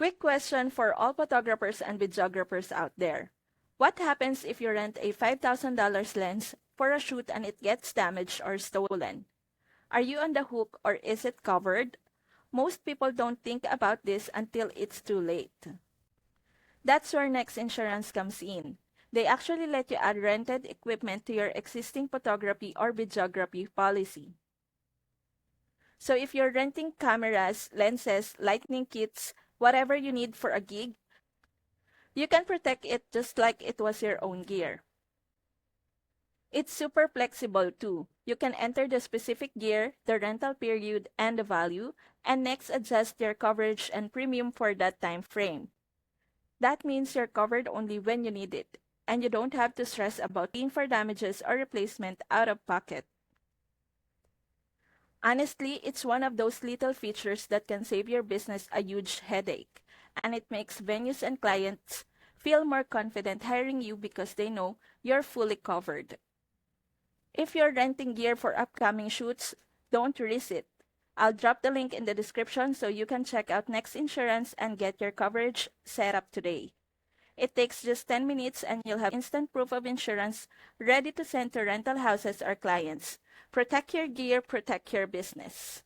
Quick question for all photographers and videographers out there. What happens if you rent a $5,000 lens for a shoot and it gets damaged or stolen? Are you on the hook or is it covered? Most people don't think about this until it's too late. That's where Next Insurance comes in. They actually let you add rented equipment to your existing photography or videography policy. So if you're renting cameras, lenses, lighting kits, whatever you need for a gig, you can protect it just like it was your own gear. It's super flexible too. You can enter the specific gear, the rental period, and the value, and next adjust your coverage and premium for that time frame. That means you're covered only when you need it, and you don't have to stress about paying for damages or replacement out of pocket. Honestly, it's one of those little features that can save your business a huge headache, and it makes venues and clients feel more confident hiring you because they know you're fully covered. If you're renting gear for upcoming shoots, don't risk it. I'll drop the link in the description so you can check out Next Insurance and get your coverage set up today. It takes just 10 minutes and you'll have instant proof of insurance ready to send to rental houses or clients. Protect your gear, protect your business.